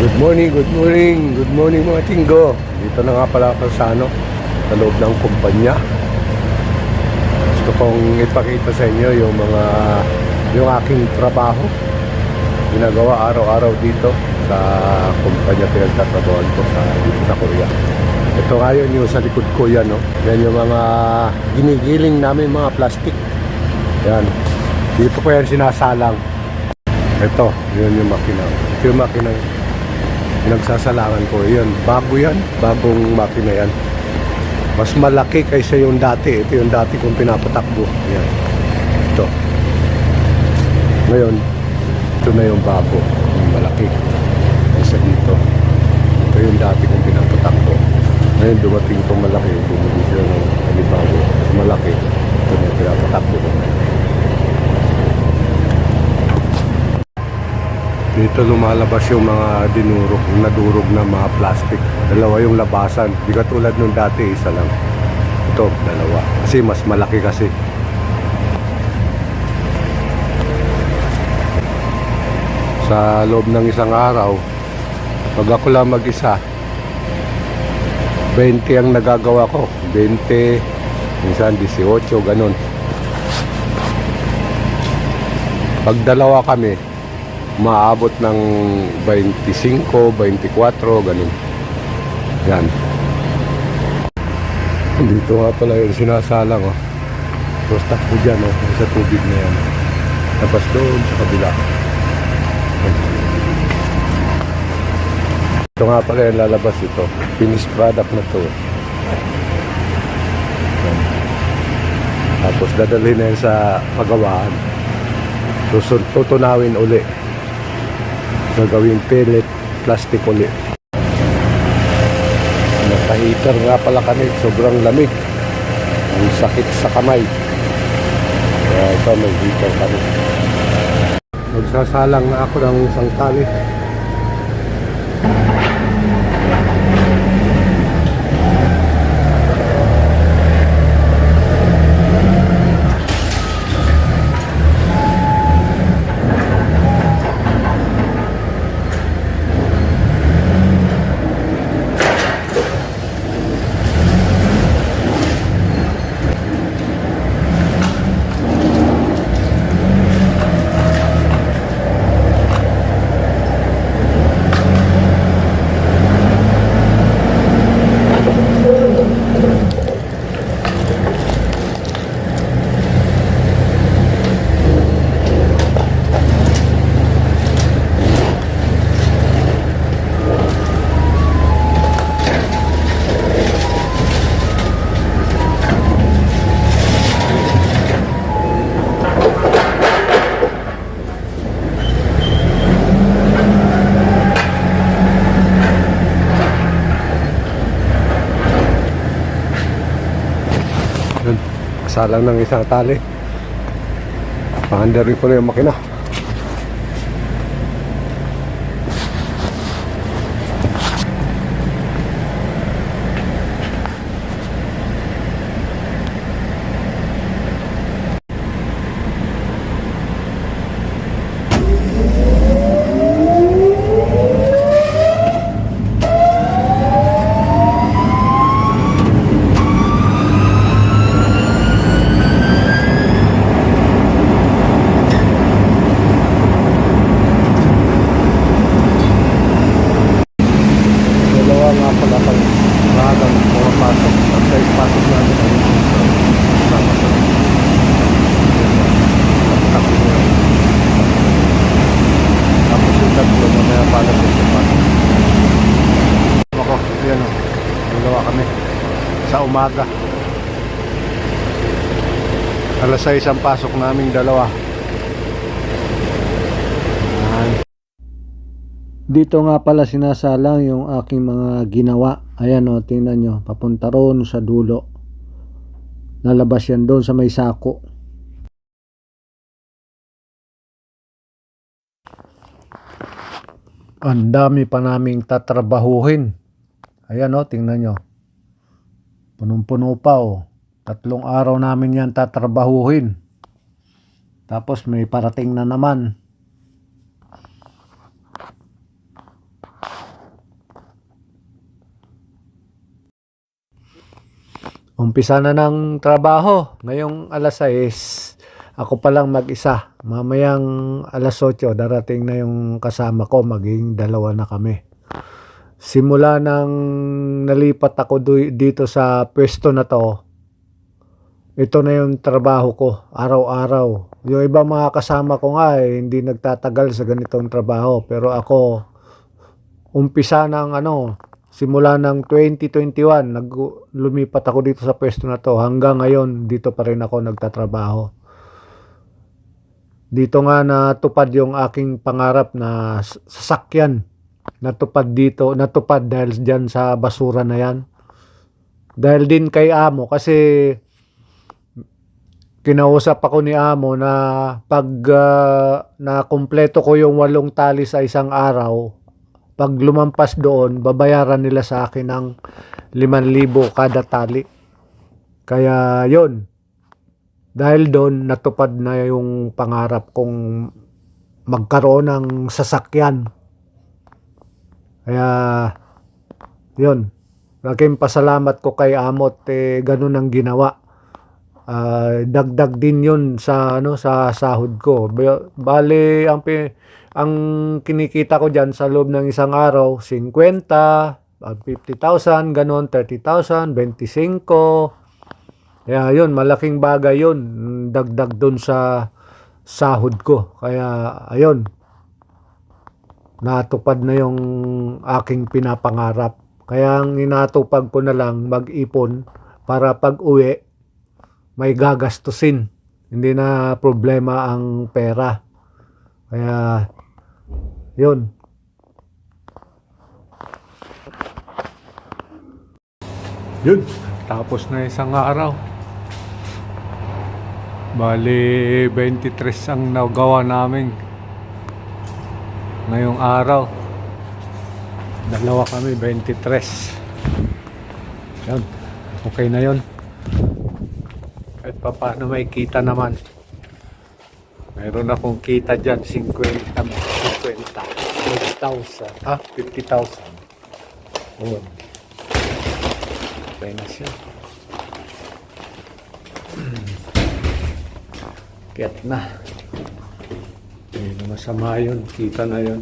Good morning, good morning, good morning mga tinggo. Dito na nga pala ako sa loob ng kumpanya. Gusto kong ipakita sa inyo yung aking trabaho. Ginagawa araw-araw dito sa kumpanya pinagtatrabahoan ko dito sa Korea. Ito nga yun, yung sa likod ko yan, no? Yan yung mga ginigiling namin mga plastic. Yan. Dito ko yan sinasalang. Ito, yun yung makina. Ito yung makina pinagsasalangan ko. Yan, bagong makina yan. Mas malaki kaysa yung dati. Ito yung dati kong pinapatakbo. Yan. Ito. Ngayon, ito na yung bago. Yung malaki. Kaysa dito. Ito yung dati kong pinapatakbo. Ngayon, dumating itong malaki. Bumili siya ng panibago. Mas malaki. Ito na yung pinapatakbo ko. Dito lumalabas yung mga nadurog na mga plastic. Dalawa yung labasan. Di katulad nung dati, isa lang. Ito, dalawa. Kasi mas malaki kasi. Sa loob ng isang araw, pag ako lang mag-isa, 20 ang nagagawa ko. 20, minsan 18, ganun. Pag dalawa kami, maabot ng 25, 24, ganun. Yan. Dito nga pala yung sinasalang, oh. So, takbo dyan, oh. Sa tubig na yan. Tapos doon sa kabila. Ito nga pala yung lalabas ito. Finished product na to. Yan. Tapos dadalhin na yan sa pagawaan. Tutunawin uli. Gagawing pellet plastic ulit. Naka-heater nga pala kami. Sobrang lamig. Ang sakit sa kamay. Kaya ito may heater kami. Magsasalang na ako ng isang tali. Salang ng isang tali. Paandar rin ko na yung makina. Sa umaga alas 6 ang pasok naming dalawa. Dito nga pala sinasalang yung aking mga ginawa. Ayan o, tingnan nyo, papunta roon sa dulo. Lalabas yan doon sa may sako. Ang dami pa naming tatrabahuhin. Ayan o, tingnan nyo. Punong-puno pa oh. 3 araw namin yan tatrabahuhin. Tapos may parating na naman. Umpisa na ng trabaho. Ngayong alas 6, ako pa lang mag-isa. Mamayang alas 8, darating na yung kasama ko. Maging dalawa na kami. Simula nang nalipat ako dito sa pwesto na to, ito na yung trabaho ko, araw-araw. Yung iba mga kasama ko nga hindi nagtatagal sa ganitong trabaho. Pero ako, umpisa ng simula ng 2021, lumipat ako dito sa pwesto na to. Hanggang ngayon, dito pa rin ako nagtatrabaho. Dito nga natupad yung aking pangarap na sasakyan. Natupad dahil dyan sa basura na yan. Dahil din kay Amo, kasi kinausap ako ni Amo na pag na-kumpleto ko yung 8 tali sa isang araw, pag lumampas doon, babayaran nila sa akin ng 5,000 kada tali. Kaya yon, dahil doon natupad na yung pangarap kong magkaroon ng sasakyan. Kaya yon, laking pasalamat ko kay Amot, ganun ang ginawa. Dagdag din yun sa sa sahod ko. Bale ang kinikita ko diyan sa loob ng isang araw 50, 50,000, ganon, 30,000, 25. Kaya yun, malaking bagay yun, dagdag dun sa sahod ko. Kaya ayun, natupad na yung aking pinapangarap. Kaya ang inatupag ko na lang, mag-ipon para pag-uwi may gagastusin. Hindi na problema ang pera. Kaya yun. Yun, tapos na isang araw. Bali 23 ang nagawa namin ngayong araw. Dalawa kami, 23. Yan, okay na yun. At paano may kita naman. Mayroon akong kita dyan, 50,000. 50,000. 50,000. Oo. Okay na siya. Kiyat na. Hindi na masama yun. Kita na yun.